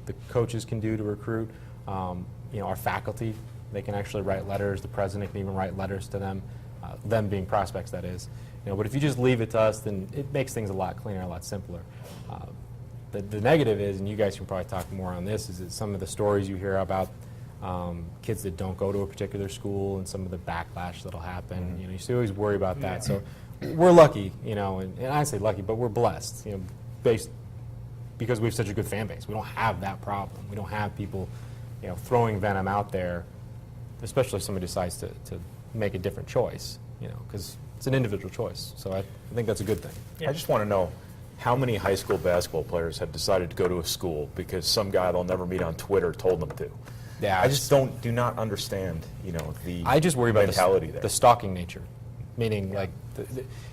the coaches can do to recruit. You know, our faculty, they can actually write letters. The president can even write letters to them, them being prospects, that is. You know, but if you just leave it to us, then it makes things a lot cleaner, a lot simpler. The negative is, and you guys can probably talk more on this, is that some of the stories you hear about kids that don't go to a particular school and some of the backlash that'll happen. You know, you still always worry about that. So we're lucky, you know, and I say lucky, but we're blessed, you know, because we have such a good fan base. We don't have that problem. We don't have people, you know, throwing venom out there, especially if somebody decides to make a different choice, you know, because it's an individual choice. So I think that's a good thing. Yeah. I just want to know how many high school basketball players have decided to go to a school because some guy they'll never meet on Twitter told them to. Yeah, I just do not understand, you know, the I just worry about mentality there. The stalking nature, meaning like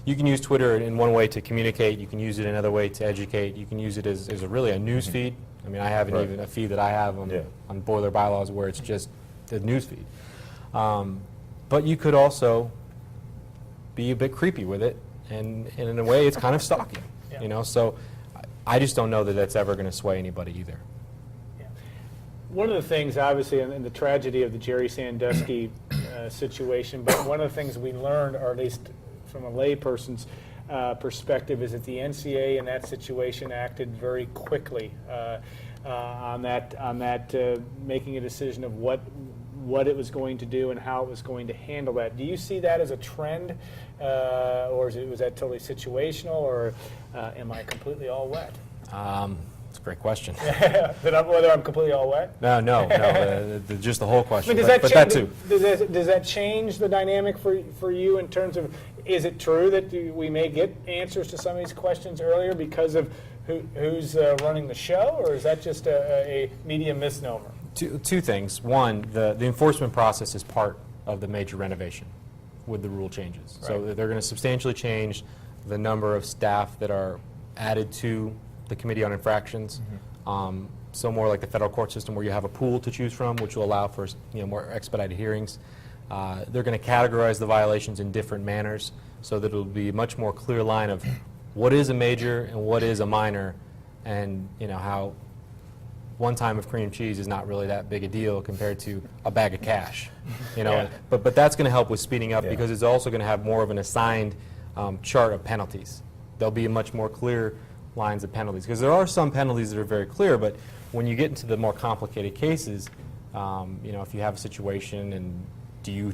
you can use Twitter in one way to communicate, you can use it another way to educate, you can use it as really a news feed. I mean, I have even a feed that I have on Boiler Bylaws where it's just the news feed. But you could also be a bit creepy with it, and in a way it's kind of stalking, you know, so I just don't know that that's ever going to sway anybody either. One of the things, obviously, in the tragedy of the Jerry Sandusky situation, but one of the things we learned, or at least from a layperson's perspective, is that the NCAA in that situation acted very quickly on that making a decision of what it was going to do and how it was going to handle that. Do you see that as a trend, or was that totally situational, or am I completely all wet? It's a great question. Whether I'm completely all wet? No. Just the whole question. I mean, but that too. Does that change the dynamic for you in terms of, is it true that we may get answers to some of these questions earlier because of who's running the show, or is that just a media misnomer? Two things. One, the enforcement process is part of the major renovation with the rule changes. Right. So they're going to substantially change the number of staff that are added to the Committee on Infractions. So more like the federal court system where you have a pool to choose from, which will allow for, you know, more expedited hearings. They're going to categorize the violations in different manners so that it'll be a much more clear line of what is a major and what is a minor, and you know how one time of cream cheese is not really that big a deal compared to a bag of cash, you know. But that's going to help with speeding up because it's also going to have more of an assigned chart of penalties. There'll be a much more clear lines of penalties, because there are some penalties that are very clear, but when you get into the more complicated cases, you know, if you have a situation and you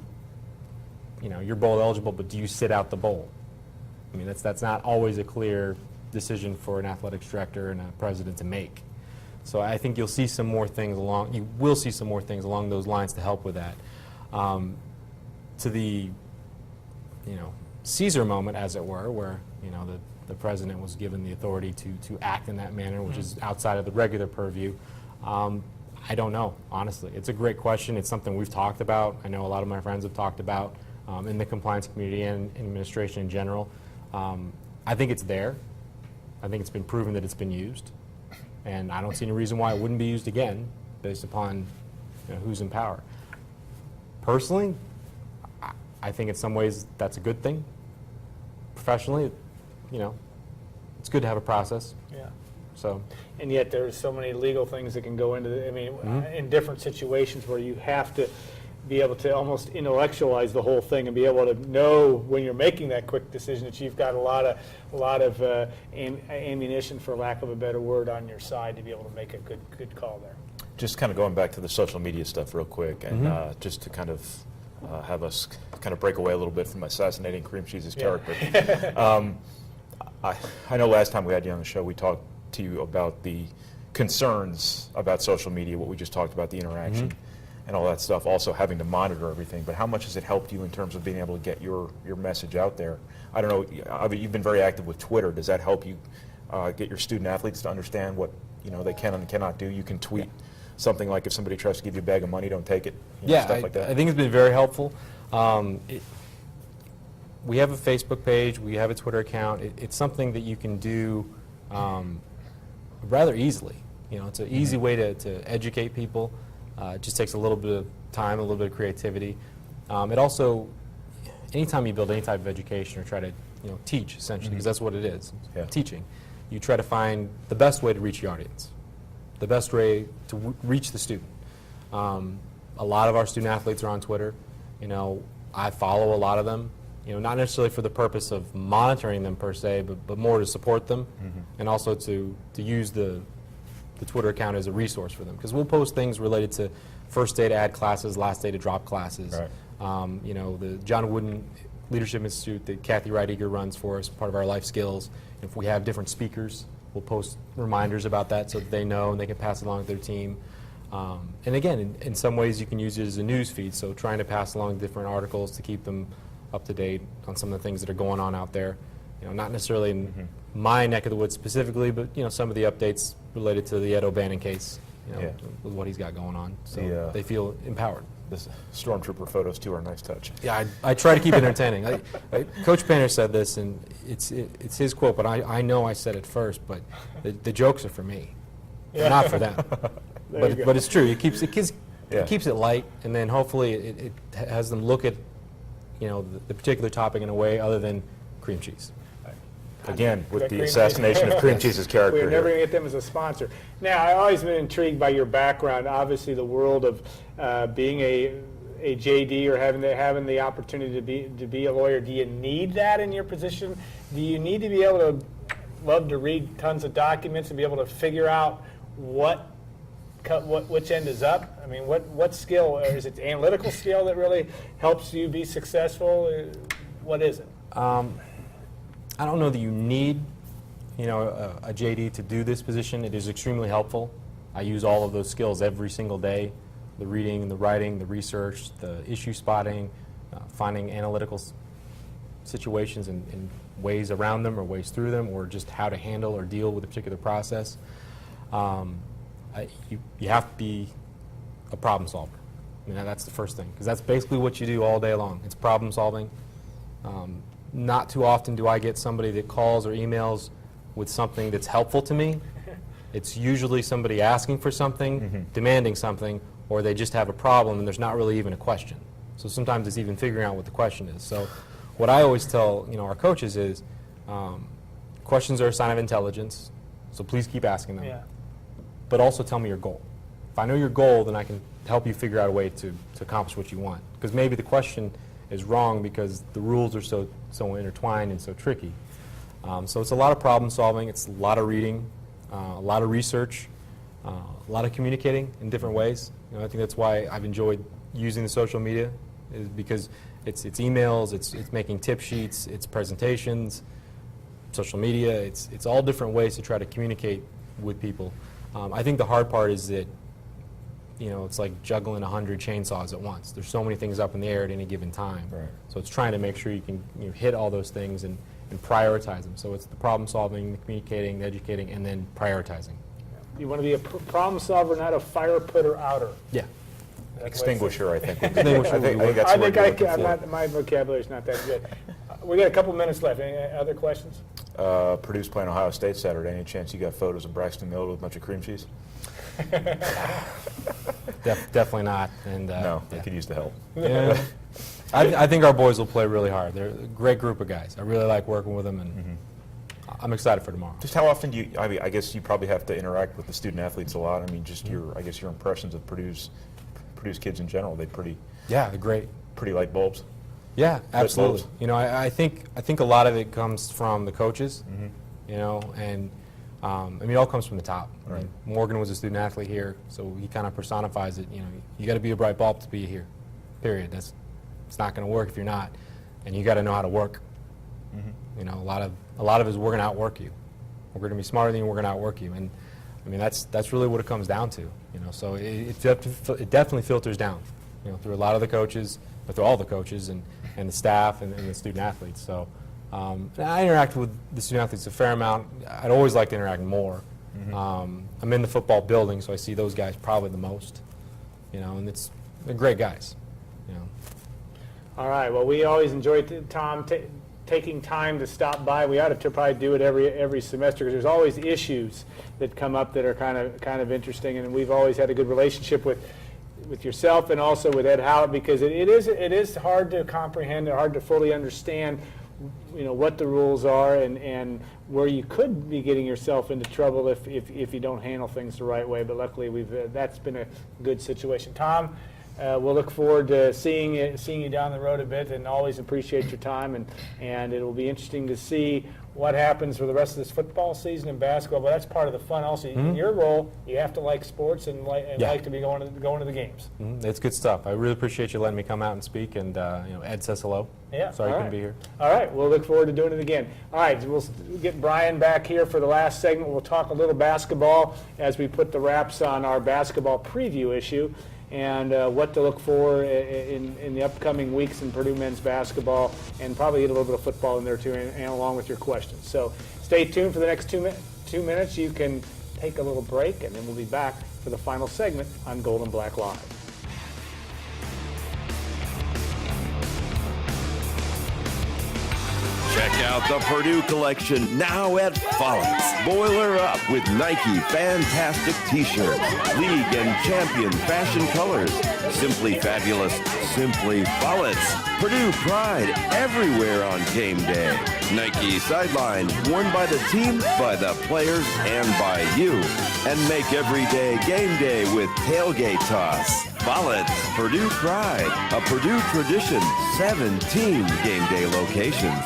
know, you're bowl eligible, but do you sit out the bowl? I mean, that's not always a clear decision for an athletics director and a president to make. So I think you'll see some more things along those lines to help with that. To the, you know, Caesar moment, as it were, where, you know, the president was given the authority to act in that manner, which is outside of the regular purview. I don't know, honestly. It's a great question. It's something we've talked about. I know a lot of my friends have talked about in the compliance community and administration in general. I think it's there. I think it's been proven that it's been used. And I don't see any reason why it wouldn't be used again based upon, you know, who's in power. Personally, I think in some ways that's a good thing. Professionally, you know, it's good to have a process. Yeah. So. And yet there's so many legal things that can go into I mean, in different situations where you have to be able to almost intellectualize the whole thing and be able to know when you're making that quick decision that you've got a lot of ammunition, for lack of a better word, on your side to be able to make a good call there. Just kind of going back to the social media stuff real quick, and just to kind of have us kind of break away a little bit from assassinating Cream Cheese's character. I know last time we had you on the show, we talked to you about the concerns about social media, what we just talked about, the interaction and all that stuff, also having to monitor everything. But how much has it helped you in terms of being able to get your message out there? I don't know, you've been very active with Twitter. Does that help you get your student athletes to understand what, you know, they can and cannot do? You can tweet something like, if somebody tries to give you a bag of money, don't take it. You know, stuff like that. I think it's been very helpful. We have a Facebook page, we have a Twitter account. It's something that you can do rather easily. You know, it's an easy way to educate people. It just takes a little bit of time, a little bit of creativity. It also, anytime you build any type of education or try to, you know, teach, essentially, because that's what it is, teaching, you try to find the best way to reach your audience. the best way to reach the student. A lot of our student athletes are on Twitter. You know, I follow a lot of them. You know, not necessarily for the purpose of monitoring them per se, but more to support them, and also to use the Twitter account as a resource for them. Because we'll post things related to first day to add classes, last day to drop classes. Right. You know, the John Wooden Leadership Institute that Kathy Wright-Eager runs for us, part of our life skills. If we have different speakers, we'll post reminders about that so that they know and they can pass it along to their team. And again, in some ways you can use it as a news feed, so trying to pass along different articles to keep them up to date on some of the things that are going on out there. You know, not necessarily in my neck of the woods specifically, but you know, some of the updates related to the Ed O'Bannon case, you know, Yeah. with what he's got going on. So The, they feel empowered. The stormtrooper photos too are a nice touch. Yeah, I try to keep it entertaining. Coach Painter said this, and it's his quote, but I know I said it first, but the jokes are for me, not for them. But it's true. It keeps it light, and then hopefully it has them look at, you know, the particular topic in a way other than cream cheese. Again, with That the cream assassination cheese. of cream cheese's character We're never here. going to get them as a sponsor. Now, I've always been intrigued by your background. Obviously, the world of being a JD or having the opportunity to be a lawyer. Do you need that in your position? Do you need to be able to love to read tons of documents and be able to figure out which end is up? I mean, what skill? Or is it analytical skill that really helps you be successful? What is it? I don't know that you need, you know, a JD to do this position. It is extremely helpful. I use all of those skills every single day: the reading, the writing, the research, the issue spotting, finding analytical situations and ways around them or ways through them, or just how to handle or deal with a particular process. You have to be a problem solver. You know, that's the first thing, because that's basically what you do all day long. It's problem solving. Not too often do I get somebody that calls or emails with something that's helpful to me. It's usually somebody asking for something, demanding something, or they just have a problem and there's not really even a question. So sometimes it's even figuring out what the question is. So what I always tell, you know, our coaches is questions are a sign of intelligence, so please keep asking them. Yeah. But also tell me your goal. If I know your goal, then I can help you figure out a way to accomplish what you want. Because maybe the question is wrong because the rules are so intertwined and so tricky. So it's a lot of problem solving, it's a lot of reading, a lot of research, a lot of communicating in different ways. You know, I think that's why I've enjoyed using the social media, is because it's emails, it's making tip sheets, it's presentations, social media, it's all different ways to try to communicate with people. I think the hard part is that, you know, it's like juggling 100 chainsaws at once. There's so many things up in the air at any given time. Right. So it's trying to make sure you can, you know, hit all those things and prioritize them. So it's the problem solving, the communicating, the educating, and then prioritizing. You want to be a problem solver, not a fire putter outer. Yeah. Extinguisher, I think. Extinguisher I think would be that's I the word think you're looking for. my vocabulary's not that good. We got a couple minutes left. Any other questions? Purdue's playing Ohio State Saturday. Any chance you got photos of Braxton Miller with a bunch of cream cheese? Definitely not. And No, yeah. I could use the help. Yeah. I think our boys will play really hard. They're a great group of guys. I really like working with them, and I'm excited for tomorrow. Just how often do you, I mean, I guess you probably have to interact with the student athletes a lot. I mean, just your impressions of Purdue's kids in general. They pretty Yeah, they're great. light bulbs. Yeah, absolutely. bulbs. You know, I think a lot of it comes from the coaches. You know, and I mean, it all comes from the top. I mean, Morgan was a student athlete here, so he kind of personifies it. You know, you got to be a bright bulb to be here. Period. It's not going to work if you're not, and you got to know how to work. You know, a lot of it is we're going to outwork you. We're going to be smarter than you. We're going to outwork you, and I mean that's really what it comes down to. You know, so it definitely filters down. You know, through a lot of the coaches, or through all the coaches and the staff and the student athletes. So I interact with the student athletes a fair amount. I'd always like to interact more. I'm in the football building, so I see those guys probably the most. You know, and they're great guys. You know. All right. Well, we always enjoy Tom taking time to stop by. We ought to probably do it every semester because there's always issues that come up that are kind of interesting, and we've always had a good relationship with yourself and also with Ed Howlett because it is hard to comprehend and hard to fully understand what the rules are and where you could be getting yourself into trouble if you don't handle things the right way. But luckily, that's been a good situation. Tom, we'll look forward to seeing you down the road a bit, and always appreciate your time. And it will be interesting to see what happens for the rest of this football season in basketball. But that's part of the fun also. In your role, you have to like sports and like to be going to the games. It's good stuff. I really appreciate you letting me come out and speak. And Ed says hello. Yeah. Sorry I couldn't be here. All right. We'll look forward to doing it again. All right. We'll get Brian back here for the last segment. We'll talk a little basketball as we put the wraps on our basketball preview issue, and what to look for in the upcoming weeks in Purdue men's basketball, and probably get a little bit of football in there too, and along with your questions. So stay tuned for the next 2 minutes. You can take a little break, and then we'll be back for the final segment on Gold and Black Live. Check out the Purdue collection now at Follett's. Boiler up with Nike Fantastic T-shirts, League and Champion fashion colors. Simply fabulous, simply Follett's. Purdue pride everywhere on game day. Nike sideline, worn by the team, by the players, and by you. And make every day game day with tailgate toss. Follett's, Purdue pride, a Purdue tradition, 17 game day locations.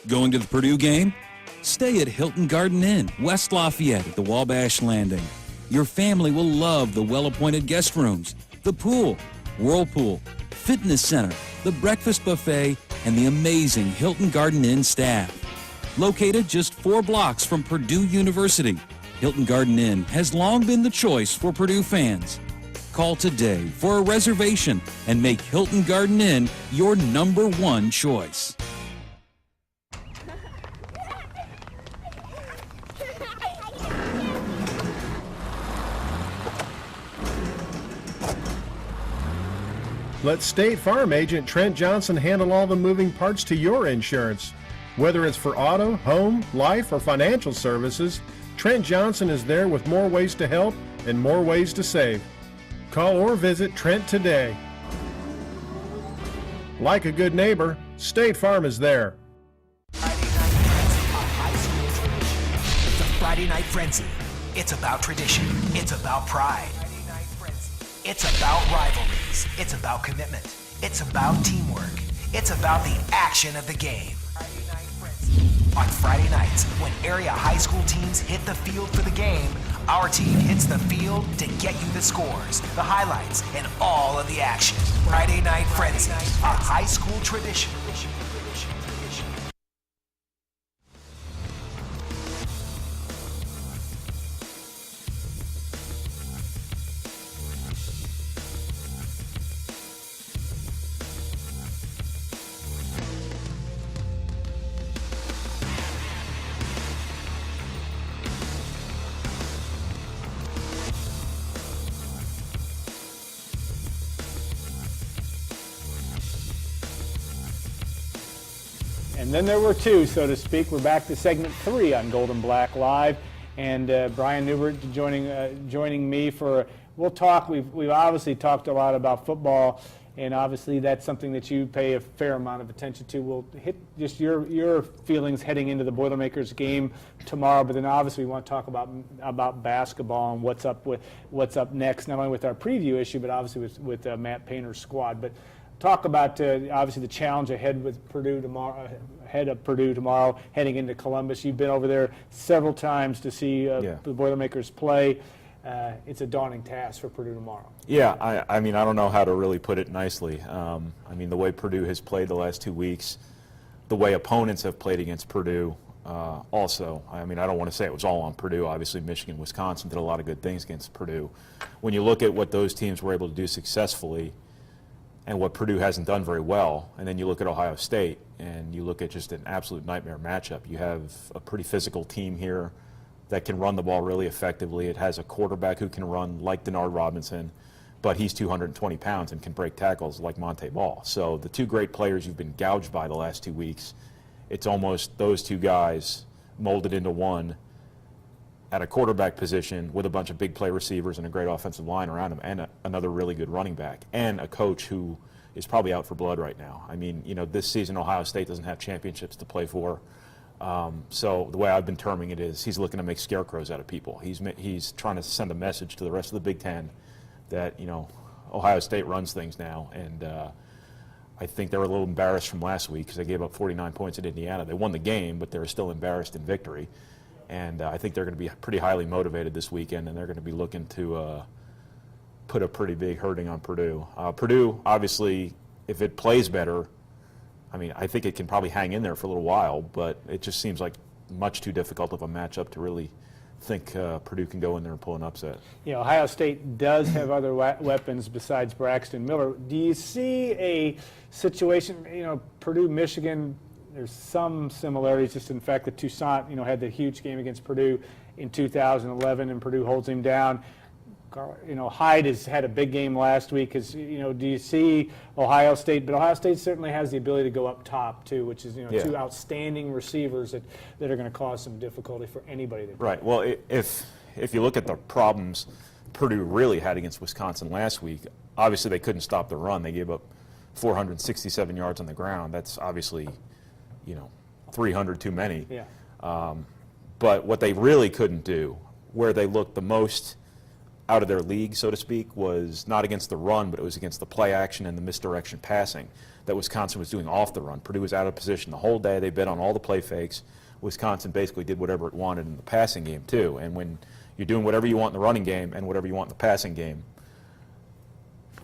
Going to the Purdue game? Stay at Hilton Garden Inn, West Lafayette at the Wabash Landing. Your family will love the well-appointed guest rooms, the pool, whirlpool, fitness center, the breakfast buffet, and the amazing Hilton Garden Inn staff. Located just 4 blocks from Purdue University, Hilton Garden Inn has long been the choice for Purdue fans. Call today for a reservation and make Hilton Garden Inn your #1 choice. Let State Farm agent Trent Johnson handle all the moving parts to your insurance. Whether it's for auto, home, life, or financial services, Trent Johnson is there with more ways to help and more ways to save. Call or visit Trent today. Like a good neighbor, State Farm is there. It's a Friday Night Frenzy. It's about tradition. It's about pride. It's about rivalries. It's about commitment. It's about teamwork. It's about the action of the game. On Friday nights, when area high school teams hit the field for the game, our team hits the field to get you the scores, the highlights, and all of the action. Friday Night Frenzy, a high school tradition. And then there were two, so to speak. We're back to segment 3 on Gold and Black Live, and Brian Newbert joining me for. We'll talk. We've obviously talked a lot about football, and obviously that's something that you pay a fair amount of attention to. We'll hit just your feelings heading into the Boilermakers game tomorrow, but then obviously we want to talk about basketball and what's up next, not only with our preview issue, but obviously with Matt Painter's squad. But talk about obviously the challenge ahead with Purdue tomorrow. Head of Purdue tomorrow, heading into Columbus. You've been over there several times to see the Boilermakers play. It's a daunting task for Purdue tomorrow. Yeah, I mean, I don't know how to really put it nicely. I mean, the way Purdue has played the last 2 weeks, the way opponents have played against Purdue also. I mean, I don't want to say it was all on Purdue. Obviously, Michigan, Wisconsin did a lot of good things against Purdue. When you look at what those teams were able to do successfully and what Purdue hasn't done very well, and then you look at Ohio State and you look at just an absolute nightmare matchup. You have a pretty physical team here that can run the ball really effectively. It has a quarterback who can run like Denard Robinson, but he's 220 pounds and can break tackles like Monte Ball. So the two great players you've been gouged by the last 2 weeks, it's almost those two guys molded into one at a quarterback position with a bunch of big play receivers and a great offensive line around him, and another really good running back, and a coach who is probably out for blood right now. I mean, this season Ohio State doesn't have championships to play for. So the way I've been terming it is he's looking to make scarecrows out of people. He's trying to send a message to the rest of the Big Ten that, Ohio State runs things now. And I think they were a little embarrassed from last week because they gave up 49 points at Indiana. They won the game, but they were still embarrassed in victory. And I think they're going to be pretty highly motivated this weekend, and they're going to be looking to put a pretty big hurting on Purdue. Purdue, obviously, if it plays better, I mean, I think it can probably hang in there for a little while, but it just seems like much too difficult of a matchup to really think Purdue can go in there and pull an upset. Ohio State does have other weapons besides Braxton Miller. Do you see a situation, Purdue, Michigan, there's some similarities just in the fact that Toussaint, had the huge game against Purdue in 2011 and Purdue holds him down. Hyde has had a big game last week. Do you see Ohio State? But Ohio State certainly has the ability to go up top too, which is two outstanding receivers that are going to cause some difficulty for anybody. Right. Well, if you look at the problems Purdue really had against Wisconsin last week, obviously they couldn't stop the run. They gave up 467 yards on the ground. That's obviously 300 too many. Yeah. But what they really couldn't do, where they looked the most out of their league, so to speak, was not against the run, but it was against the play action and the misdirection passing that Wisconsin was doing off the run. Purdue was out of position the whole day. They bet on all the play fakes. Wisconsin basically did whatever it wanted in the passing game, too. And when you're doing whatever you want in the running game and whatever you want in the passing game,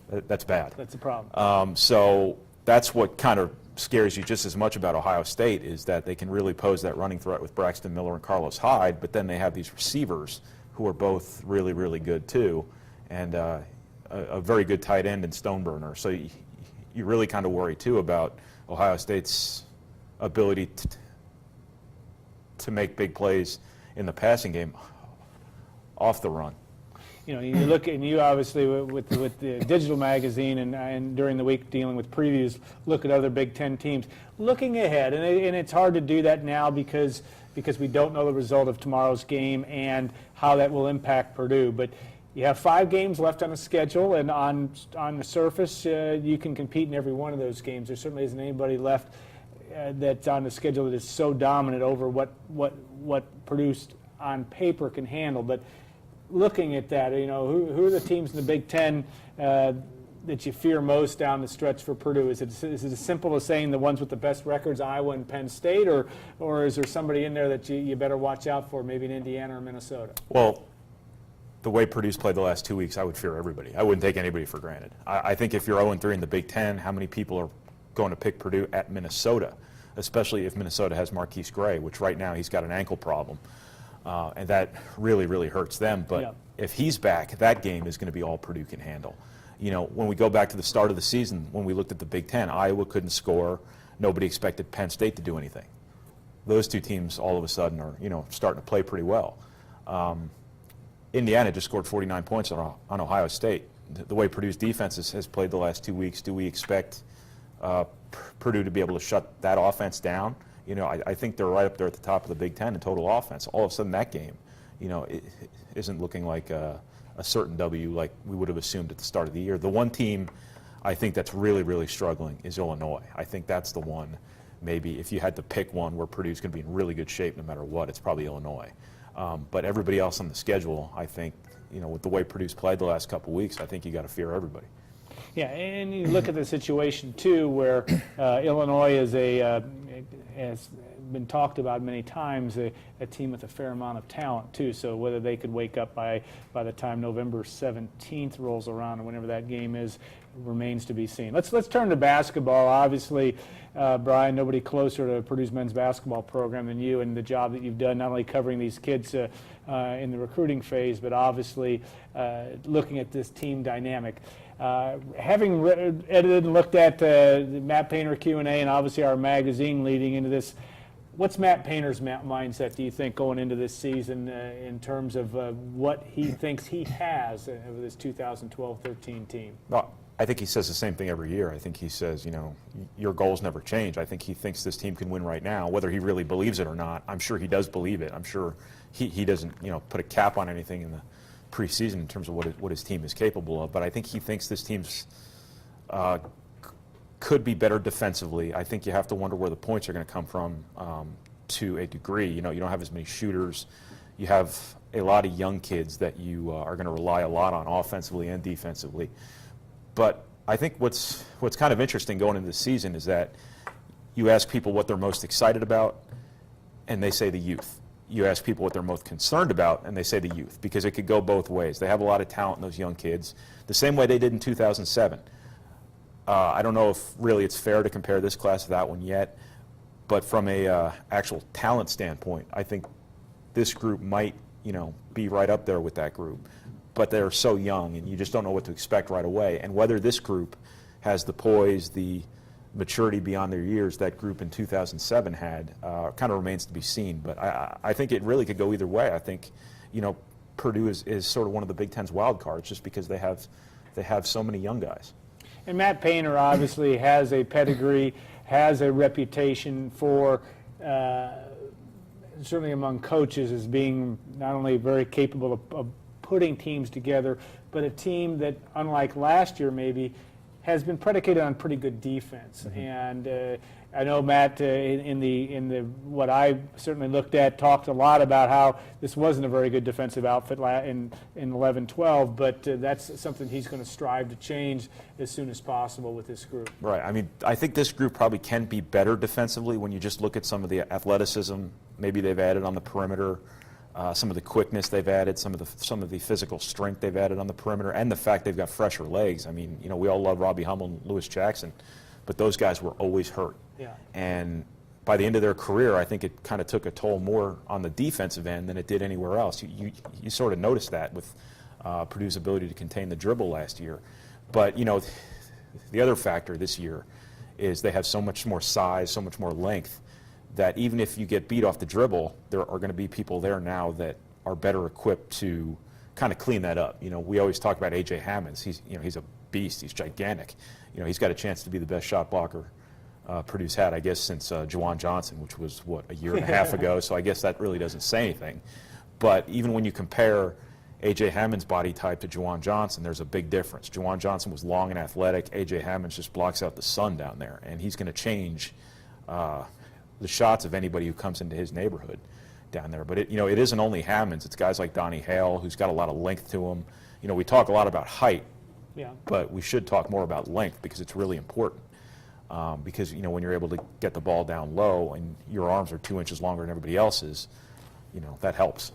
that's bad. That's a problem. So that's what kind of scares you just as much about Ohio State, is that they can really pose that running threat with Braxton Miller and Carlos Hyde, but then they have these receivers who are both really, really good too, and a very good tight end in Stoneburner. So you really kind of worry too about Ohio State's ability to make big plays in the passing game off the run. You look, and you obviously with the digital magazine and during the week dealing with previews, look at other Big Ten teams. Looking ahead, and it's hard to do that now because we don't know the result of tomorrow's game and how that will impact Purdue. But you have 5 games left on the schedule, and on the surface, you can compete in every one of those games. There certainly isn't anybody left that's on the schedule that is so dominant over what Purdue on paper can handle. But looking at that, who are the teams in the Big Ten that you fear most down the stretch for Purdue? Is it as simple as saying the ones with the best records, Iowa and Penn State, or is there somebody in there that you better watch out for, maybe in Indiana or Minnesota? Well, the way Purdue's played the last 2 weeks, I would fear everybody. I wouldn't take anybody for granted. I think if you're 0-3 in the Big Ten, how many people are going to pick Purdue at Minnesota, especially if Minnesota has Marquise Gray, which right now he's got an ankle problem. And that really, really hurts them. But if he's back, that game is going to be all Purdue can handle. When we go back to the start of the season, when we looked at the Big Ten, Iowa couldn't score. Nobody expected Penn State to do anything. Those two teams all of a sudden are, starting to play pretty well. Indiana just scored 49 points on Ohio State. The way Purdue's defense has played the last 2 weeks, do we expect Purdue to be able to shut that offense down? I think they're right up there at the top of the Big Ten in total offense. All of a sudden, that game, it isn't looking like a certain W like we would have assumed at the start of the year. The one team I think that's really, really struggling is Illinois. I think that's the one, maybe, if you had to pick one where Purdue's going to be in really good shape no matter what, it's probably Illinois. But everybody else on the schedule, I think, with the way Purdue's played the last couple of weeks, I think you got to fear everybody. Yeah, and you look at the situation too, where Illinois is has been talked about many times, a team with a fair amount of talent too. So whether they could wake up by the time November 17th rolls around, or whenever that game is, remains to be seen. Let's turn to basketball. Obviously, Brian, nobody closer to Purdue's men's basketball program than you, and the job that you've done, not only covering these kids in the recruiting phase, but obviously looking at this team dynamic. Having edited and looked at the Matt Painter Q&A and obviously our magazine leading into this, what's Matt Painter's mindset, do you think, going into this season in terms of what he thinks he has of this 2012-13 team? Well, I think he says the same thing every year. I think he says, your goals never change. I think he thinks this team can win right now. Whether he really believes it or not, I'm sure he does believe it. I'm sure he doesn't, put a cap on anything in the preseason in terms of what his team is capable of. But I think he thinks this team's could be better defensively. I think you have to wonder where the points are going to come from to a degree. You know, you don't have as many shooters. You have a lot of young kids that you are going to rely a lot on offensively and defensively. But I think what's kind of interesting going into the season is that you ask people what they're most excited about, and they say the youth. You ask people what they're most concerned about, and they say the youth, because it could go both ways. They have a lot of talent in those young kids, the same way they did in 2007. I don't know if really it's fair to compare this class to that one yet, but from a actual talent standpoint, I think this group might, you know, be right up there with that group. But they're so young, and you just don't know what to expect right away. And whether this group has the poise, the maturity beyond their years that group in 2007 had kind of remains to be seen. But I think it really could go either way. I think, you know, Purdue is sort of one of the Big Ten's wild cards just because they have so many young guys. And Matt Painter obviously has a pedigree, has a reputation for, certainly among coaches, as being not only very capable of putting teams together, but a team that, unlike last year maybe, has been predicated on pretty good defense. Mm-hmm. And I know Matt, in the what I certainly looked at, talked a lot about how this wasn't a very good defensive outfit in 11-12, but that's something he's going to strive to change as soon as possible with this group. Right. I mean, I think this group probably can be better defensively when you just look at some of the athleticism maybe they've added on the perimeter, some of the quickness they've added, some of the physical strength they've added on the perimeter, and the fact they've got fresher legs. I mean, you know, we all love Robbie Hummel and Lewis Jackson, but those guys were always hurt. Yeah. And by the end of their career, I think it kind of took a toll more on the defensive end than it did anywhere else. You sort of noticed that with Purdue's ability to contain the dribble last year. But, you know, the other factor this year is they have so much more size, so much more length, that even if you get beat off the dribble, there are going to be people there now that are better equipped to kind of clean that up. You know, we always talk about A.J. Hammonds. He's a beast. He's gigantic. You know, he's got a chance to be the best shot blocker Purdue's had, I guess, since Juwan Johnson, which was, a year and a half ago. So I guess that really doesn't say anything. But even when you compare A.J. Hammond's body type to Juwan Johnson, there's a big difference. Juwan Johnson was long and athletic. A.J. Hammond just blocks out the sun down there, and he's going to change the shots of anybody who comes into his neighborhood down there. But it isn't only Hammonds. It's guys like Donnie Hale, who's got a lot of length to him. You know, we talk a lot about height, but we should talk more about length because it's really important. Because, you know, when you're able to get the ball down low and your arms are 2 inches longer than everybody else's, you know, that helps.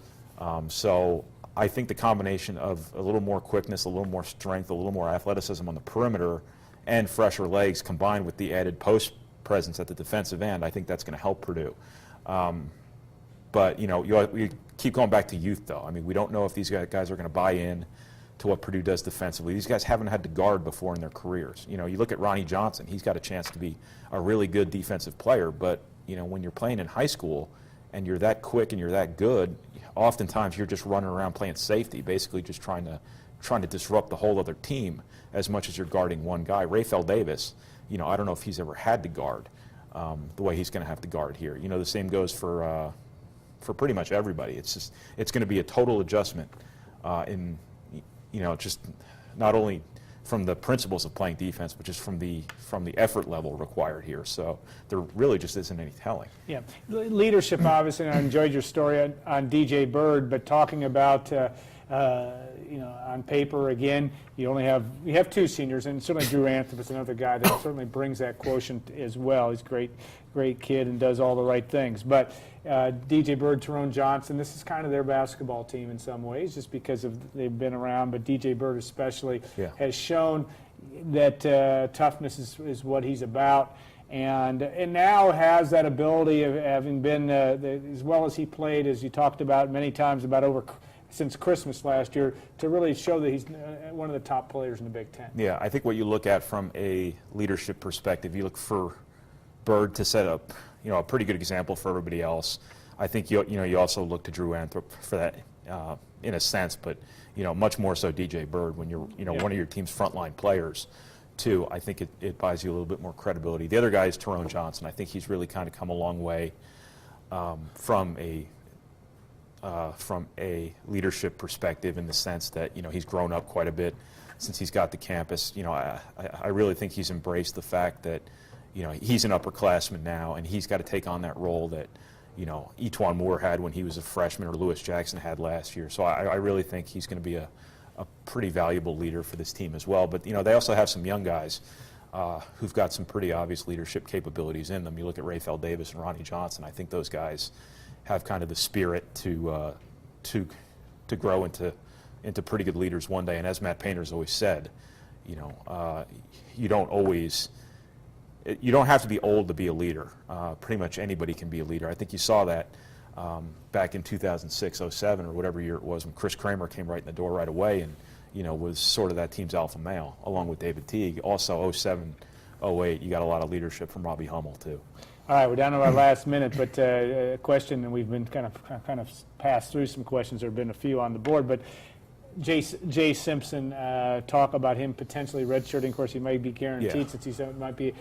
So I think the combination of a little more quickness, a little more strength, a little more athleticism on the perimeter, and fresher legs combined with the added post presence at the defensive end, I think that's going to help Purdue. But, you know, we keep going back to youth, though. I mean, we don't know if these guys are going to buy in to what Purdue does defensively. These guys haven't had to guard before in their careers. You know, you look at Ronnie Johnson, he's got a chance to be a really good defensive player, but, you know, when you're playing in high school and you're that quick and you're that good, oftentimes you're just running around playing safety, basically just trying to disrupt the whole other team as much as you're guarding one guy. Rafael Davis, you know, I don't know if he's ever had to guard the way he's going to have to guard here. You know, the same goes for pretty much everybody. It's going to be a total adjustment in, you know, just not only from the principles of playing defense, but just from the effort level required here. So there really just isn't any telling. Yeah, leadership, obviously. And I enjoyed your story on DJ Bird, but talking about you know, on paper again, you have two seniors, and certainly Drew Anthem is another guy that certainly brings that quotient as well. He's a great kid and does all the right things. But DJ Bird, Tyrone Johnson, this is kind of their basketball team in some ways, just because they've been around. But DJ Bird especially has shown that toughness is what he's about, and now has that ability of having been as well as he played, as you talked about many times since Christmas last year, to really show that he's one of the top players in the Big Ten. Yeah, I think what you look at from a leadership perspective, you look for Bird to set up, you know, a pretty good example for everybody else. I think you also look to Drew Anthrop for that in a sense, but you know, much more so DJ Bird when you're one of your team's frontline players too. I think it buys you a little bit more credibility. The other guy is Tyrone Johnson. I think he's really kind of come a long way from a from a leadership perspective, in the sense that, you know, he's grown up quite a bit since he's got to campus. You know, I really think he's embraced the fact that, you know, he's an upperclassman now, and he's got to take on that role that, you know, Etwan Moore had when he was a freshman, or Lewis Jackson had last year. So I really think he's going to be a pretty valuable leader for this team as well. But, you know, they also have some young guys who've got some pretty obvious leadership capabilities in them. You look at Rafael Davis and Ronnie Johnson. I think those guys have kind of the spirit to grow into pretty good leaders one day. And as Matt Painter's always said, you know, you don't have to be old to be a leader. Pretty much anybody can be a leader. I think you saw that back in 2006, 07, or whatever year it was, when Chris Kramer came right in the door right away and, you know, was sort of that team's alpha male, along with David Teague. Also, 07, 08, you got a lot of leadership from Robbie Hummel, too. All right, we're down to our last minute, but a question, and we've been kind of passed through some questions. There have been a few on the board, but Jay Simpson, talk about him potentially redshirting. Of course, he might be guaranteed, since he might be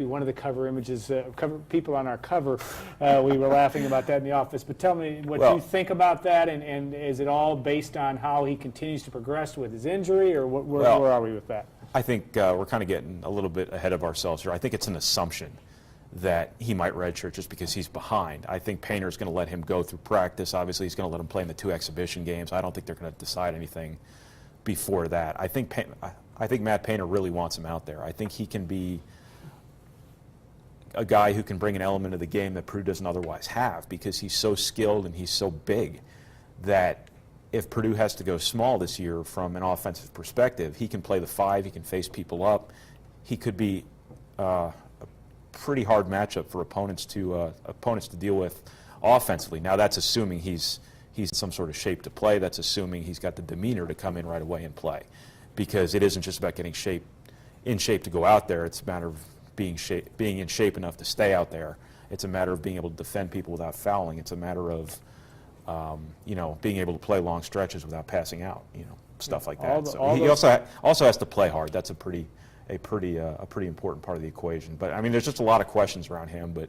one of the cover images, cover people on our cover. We were laughing about that in the office. But tell me what you think about that, and is it all based on how he continues to progress with his injury, or where are we with that? I think we're kind of getting a little bit ahead of ourselves here. I think it's an assumption that he might redshirt just because he's behind. I think Painter's going to let him go through practice. Obviously, he's going to let him play in the 2 exhibition games. I don't think they're going to decide anything before that. I think Matt Painter really wants him out there. I think he can be a guy who can bring an element of the game that Purdue doesn't otherwise have, because he's so skilled and he's so big that if Purdue has to go small this year from an offensive perspective, he can play the 5, he can face people up. He could be pretty hard matchup for opponents to deal with offensively. Now, that's assuming he's in some sort of shape to play. That's assuming he's got the demeanor to come in right away and play, because it isn't just about getting in shape to go out there. It's a matter of being in shape enough to stay out there. It's a matter of being able to defend people without fouling. It's a matter of you know, being able to play long stretches without passing out. You know, stuff like that. He also has to play hard. That's a pretty important part of the equation. But, I mean, there's just a lot of questions around him, but,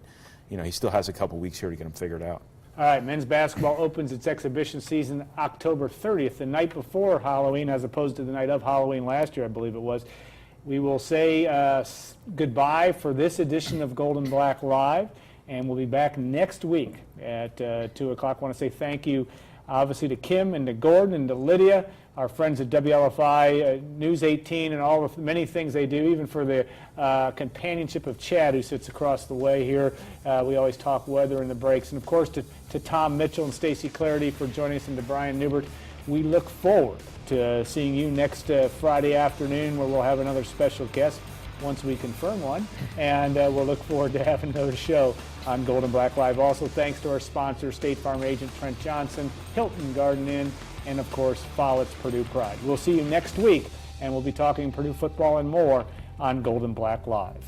you know, he still has a couple weeks here to get them figured out. All right, men's basketball opens its exhibition season October 30th, the night before Halloween, as opposed to the night of Halloween last year, I believe it was. We will say goodbye for this edition of Gold and Black Live, and we'll be back next week at 2 o'clock. I want to say thank you, obviously, to Kim and to Gordon and to Lydia, our friends at WLFI, News 18, and all the many things they do, even for the companionship of Chad, who sits across the way here. We always talk weather in the breaks. And, of course, to Tom Mitchell and Stacy Clarity for joining us, and to Brian Newbert. We look forward to seeing you next Friday afternoon, where we'll have another special guest once we confirm one. And we'll look forward to having another show on Gold and Black Live. Also, thanks to our sponsor, State Farm agent Trent Johnson, Hilton Garden Inn, and, of course, Follett's Purdue Pride. We'll see you next week, and we'll be talking Purdue football and more on Gold and Black Live.